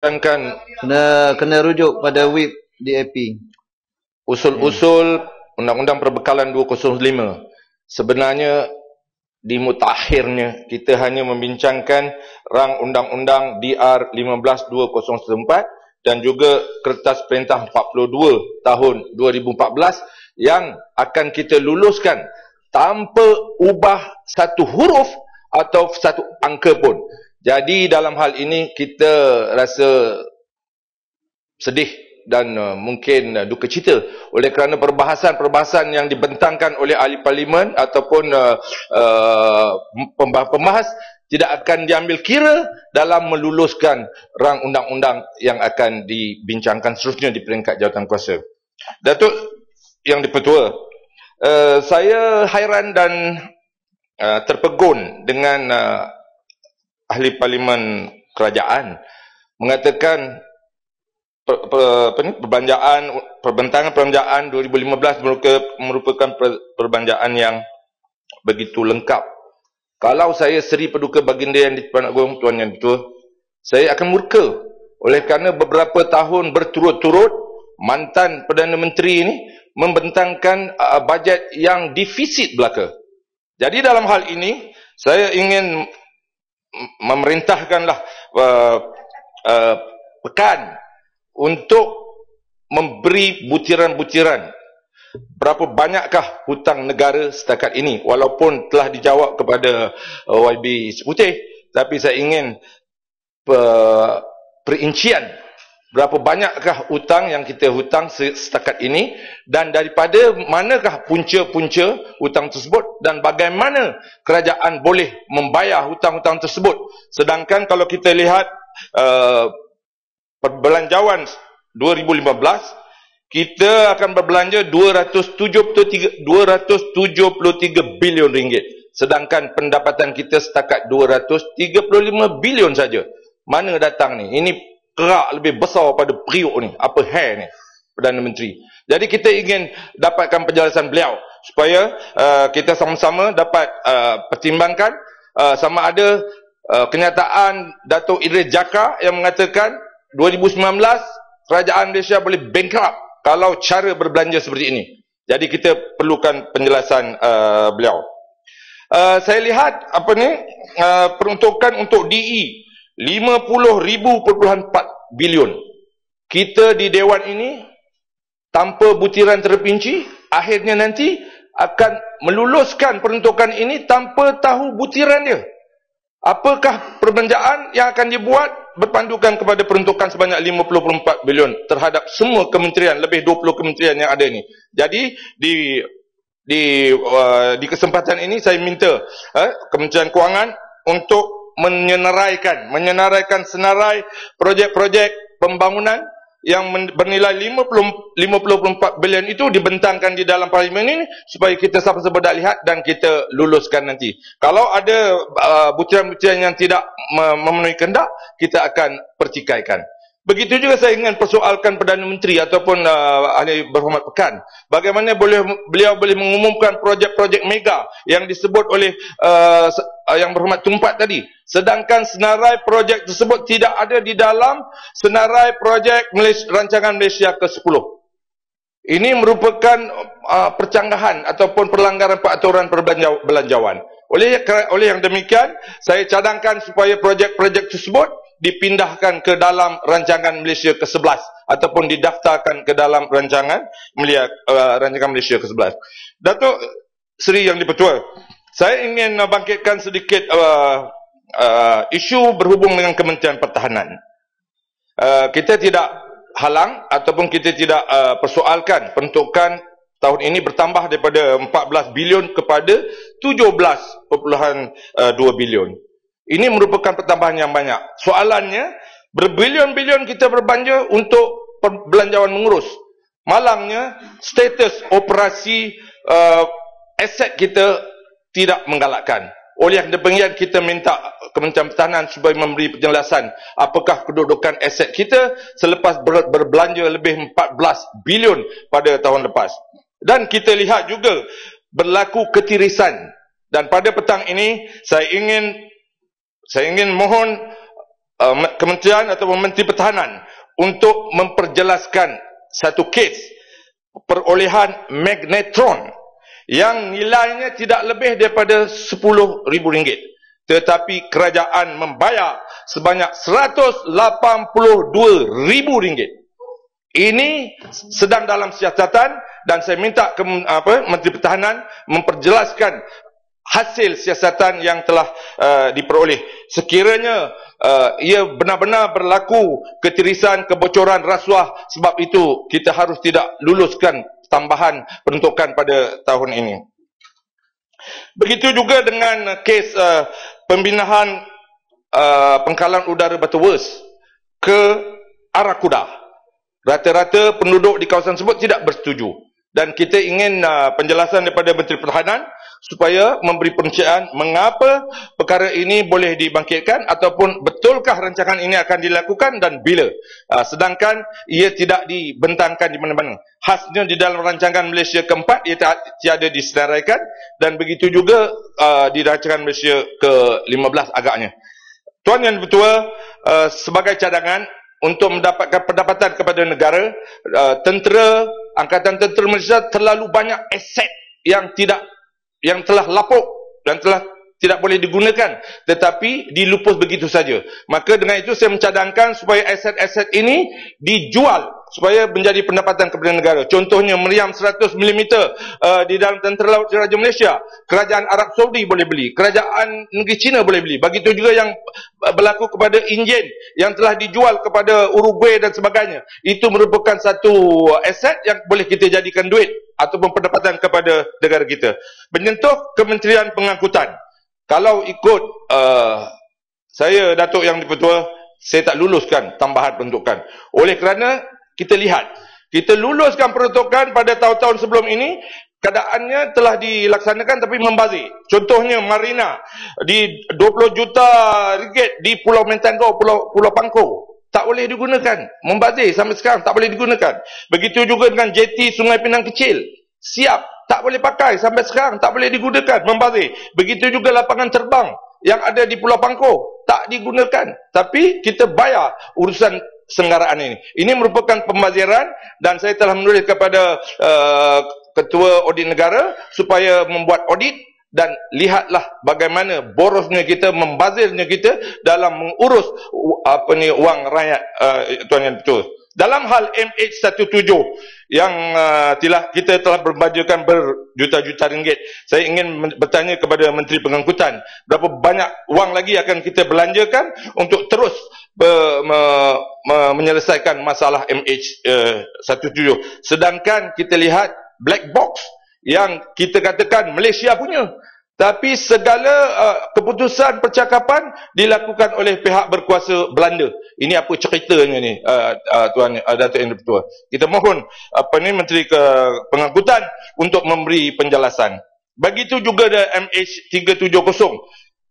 kan Kena rujuk pada whip DAP. usul-usul Undang-Undang Perbekalan 205. Sebenarnya di mutakhirnya kita hanya membincangkan rang Undang-Undang DR 15/2014 dan juga Kertas Perintah 42 tahun 2014 yang akan kita luluskan tanpa ubah satu huruf atau satu angka pun. Jadi dalam hal ini kita rasa sedih dan mungkin duka cita oleh kerana perbahasan-perbahasan yang dibentangkan oleh ahli parlimen ataupun pembahas tidak akan diambil kira dalam meluluskan rang undang-undang yang akan dibincangkan seterusnya di peringkat jawatankuasa. Datuk Yang di-Pertua, saya hairan dan terpegun dengan ahli parlimen kerajaan mengatakan perbentangan perbelanjaan 2015 merupakan perbelanjaan yang begitu lengkap. Kalau saya Seri Paduka Baginda Yang di-Pertuan Agong, Tuan Yang Ditua, saya akan murka oleh kerana beberapa tahun berturut-turut mantan Perdana Menteri ini membentangkan bajet yang defisit belaka. Jadi dalam hal ini saya ingin memerintahkanlah pekan untuk memberi butiran-butiran berapa banyakkah hutang negara setakat ini, walaupun telah dijawab kepada YB Seputih, tapi saya ingin perincian berapa banyakkah hutang yang kita hutang setakat ini dan daripada manakah punca-punca hutang tersebut dan bagaimana kerajaan boleh membayar hutang-hutang tersebut. Sedangkan kalau kita lihat perbelanjawan 2015, kita akan berbelanja 273 bilion ringgit, sedangkan pendapatan kita setakat 235 bilion saja. Mana datang ni? Ini kerak lebih besar pada periuk ni, apa hair ni, Perdana Menteri. Jadi kita ingin dapatkan penjelasan beliau supaya kita sama-sama dapat pertimbangkan sama ada kenyataan Datuk Idris Jakar yang mengatakan 2019 kerajaan Malaysia boleh bankrupt kalau cara berbelanja seperti ini. Jadi kita perlukan penjelasan beliau. Saya lihat peruntukan untuk DE 50,000.4 bilion. Kita di Dewan ini tanpa butiran terperinci, akhirnya nanti akan meluluskan peruntukan ini tanpa tahu butiran dia. Apakah perbelanjaan yang akan dibuat berpandukan kepada peruntukan sebanyak 50.4 bilion terhadap semua kementerian, lebih 20 kementerian yang ada ini. Jadi di kesempatan ini saya minta Kementerian Kewangan untuk menyenaraikan senarai projek-projek pembangunan yang bernilai 50.4 bilion itu dibentangkan di dalam parlimen ini supaya kita sama-sama dah lihat dan kita luluskan nanti. Kalau ada butiran-butiran yang tidak memenuhi kehendak, kita akan pertikaikan. Begitu juga saya ingin persoalkan Perdana Menteri ataupun ahli berhormat pekan. Bagaimana beliau boleh mengumumkan projek-projek mega yang disebut oleh yang berhormat Tumpat tadi. Sedangkan senarai projek tersebut tidak ada di dalam senarai projek rancangan Malaysia ke-10. Ini merupakan percanggahan ataupun pelanggaran peraturan perbelanjawan. Oleh yang demikian, saya cadangkan supaya projek-projek tersebut dipindahkan ke dalam rancangan Malaysia ke-11 ataupun didaftarkan ke dalam rancangan Malaysia ke-11. Datuk Seri Yang di-Pertua, saya ingin bangkitkan sedikit isu berhubung dengan Kementerian Pertahanan. Kita tidak halang ataupun kita tidak persoalkan peruntukan tahun ini bertambah daripada 14 bilion kepada 17.2 bilion. Ini merupakan pertambahan yang banyak. Soalannya, berbilion-bilion kita berbelanja untuk perbelanjaan mengurus. Malangnya, status operasi aset kita tidak menggalakkan. Oleh yang demikian, kita minta Kementerian Pertahanan supaya memberi penjelasan apakah kedudukan aset kita selepas berbelanja lebih 14 bilion pada tahun lepas. Dan kita lihat juga berlaku ketirisan. Dan pada petang ini, saya ingin mohon kementerian atau Menteri Pertahanan untuk memperjelaskan satu kes perolehan magnetron yang nilainya tidak lebih daripada RM10,000, tetapi kerajaan membayar sebanyak RM182,000. Ini sedang dalam siasatan dan saya minta ke Menteri Pertahanan memperjelaskan hasil siasatan yang telah diperoleh. Sekiranya ia benar-benar berlaku ketirisan, kebocoran, rasuah, sebab itu kita harus tidak luluskan tambahan peruntukan pada tahun ini. Begitu juga dengan kes pembinaan pangkalan udara Batu Wers ke Arakuda. Rata-rata penduduk di kawasan tersebut tidak bersetuju. Dan kita ingin penjelasan daripada Menteri Pertahanan supaya memberi perincian mengapa perkara ini boleh dibangkitkan ataupun betulkah rancangan ini akan dilakukan dan bila. Sedangkan ia tidak dibentangkan di mana-mana. Khasnya di dalam rancangan Malaysia keempat ia tiada disenaraikan dan begitu juga di rancangan Malaysia ke-15 agaknya. Tuan Yang Dipertua, sebagai cadangan untuk mendapatkan pendapatan kepada negara, Angkatan Tentera Malaysia terlalu banyak aset yang telah lapuk dan telah tidak boleh digunakan, tetapi dilupus begitu saja. Maka dengan itu saya mencadangkan supaya aset-aset ini dijual supaya menjadi pendapatan kepada negara. Contohnya meriam 100 mm di dalam Tentera Laut Diraja Malaysia, kerajaan Arab Saudi boleh beli, kerajaan negeri China boleh beli. Begitu juga yang berlaku kepada enjin yang telah dijual kepada Uruguay dan sebagainya. Itu merupakan satu aset yang boleh kita jadikan duit ataupun pendapatan kepada negara kita. Menyentuh Kementerian Pengangkutan, kalau ikut saya, Datuk Yang Dipertua, saya tak luluskan tambahan peruntukan. Oleh kerana kita lihat, kita luluskan peruntukan pada tahun-tahun sebelum ini, keadaannya telah dilaksanakan tapi membazir. Contohnya Marina di 20 juta ringgit di Pulau Mentanggo, Pulau Pangkor, tak boleh digunakan. Membazir sampai sekarang tak boleh digunakan. Begitu juga dengan jeti Sungai Pinang Kecil, siap, tak boleh pakai sampai sekarang, tak boleh digunakan, membazir. Begitu juga lapangan terbang yang ada di Pulau Pangkor, tak digunakan. Tapi kita bayar urusan senggaraan ini. Ini merupakan pembaziran dan saya telah menulis kepada Ketua Audit Negara supaya membuat audit dan lihatlah bagaimana borosnya kita, membazirnya kita dalam mengurus wang rakyat, Tuan Yang Betul. Dalam hal MH17 yang kita telah berbajakan berjuta-juta ringgit, saya ingin bertanya kepada Menteri Pengangkutan, berapa banyak wang lagi akan kita belanjakan untuk terus menyelesaikan masalah MH17. Sedangkan kita lihat black box yang kita katakan Malaysia punya, tapi segala keputusan percakapan dilakukan oleh pihak berkuasa Belanda. Ini apa ceritanya ni, Tuan Datuk Yang Dipertua? Kita mohon Menteri Pengangkutan untuk memberi penjelasan. Begitu juga ada MH370.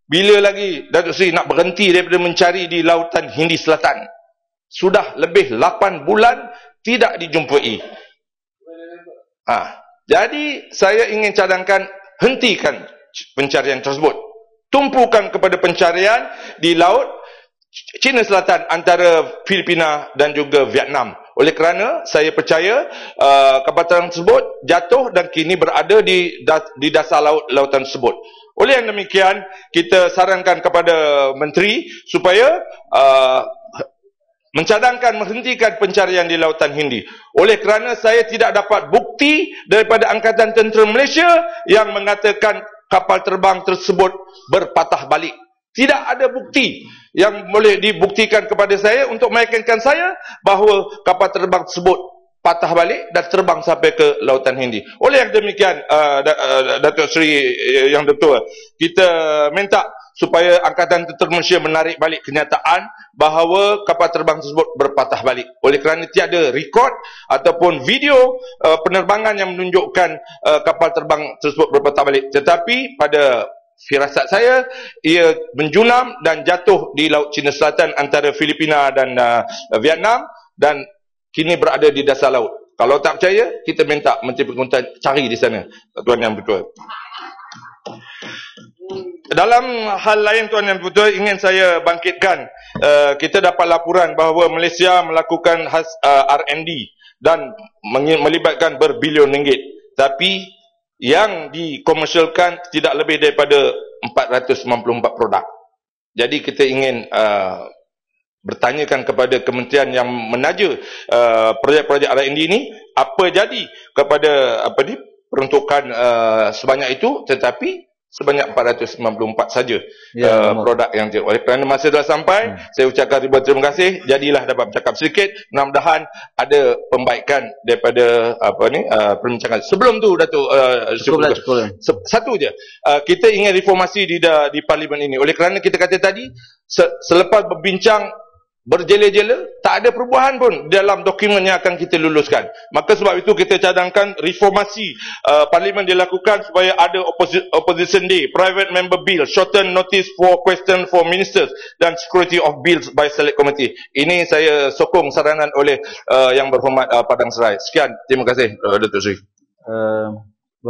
Bila lagi Datuk Seri nak berhenti daripada mencari di Lautan Hindi Selatan? Sudah lebih 8 bulan tidak dijumpai. Jadi saya ingin cadangkan, hentikan pencarian tersebut. Tumpukan kepada pencarian di Laut China Selatan antara Filipina dan juga Vietnam. Oleh kerana saya percaya kapal terbang tersebut jatuh dan kini berada di dasar lautan tersebut. Oleh yang demikian, kita sarankan kepada Menteri supaya mencadangkan menghentikan pencarian di Lautan Hindi. Oleh kerana saya tidak dapat bukti daripada Angkatan Tentera Malaysia yang mengatakan kapal terbang tersebut berpatah balik. Tidak ada bukti yang boleh dibuktikan kepada saya untuk meyakinkan saya bahawa kapal terbang tersebut patah balik dan terbang sampai ke Lautan Hindi. Oleh yang demikian, Datuk Seri Yang Dipertua, kita minta supaya Angkatan Tentera Malaysia menarik balik kenyataan bahawa kapal terbang tersebut berpatah balik. Oleh kerana tiada rekod ataupun video penerbangan yang menunjukkan kapal terbang tersebut berpatah balik. Tetapi pada firasat saya, ia menjunam dan jatuh di Laut Cina Selatan antara Filipina dan Vietnam dan kini berada di dasar laut. Kalau tak percaya, kita minta Menteri Pengangkutan cari di sana, Tuan Yang Betul. Dalam hal lain Tuan Yang Betul, ingin saya bangkitkan, kita dapat laporan bahawa Malaysia melakukan R&D dan melibatkan berbilion ringgit, tapi yang dikomersialkan tidak lebih daripada 494 produk. Jadi kita ingin bertanyakan kepada kementerian yang menaja projek-projek R&D ini, apa jadi kepada peruntukan sebanyak itu, tetapi sebanyak 494 saja produk yang oleh kerana masa dah sampai. Saya ucapkan ribuan terima kasih. Jadilah dapat bercakap sedikit, mudah-mudahan ada pembaikan daripada perbincangan. Sebelum tu Datuk Cukup. satu je, kita ingin reformasi di parlimen ini. Oleh kerana kita kata tadi, selepas berbincang berjela-jela, tak ada perubahan pun dalam dokumen yang akan kita luluskan. Maka sebab itu kita cadangkan reformasi parlimen dilakukan supaya ada opposition day, private member bill, shorten notice for question for ministers dan security of bills by select committee. Ini saya sokong saranan oleh yang berhormat Padang Serai. Sekian, terima kasih Datuk Seri.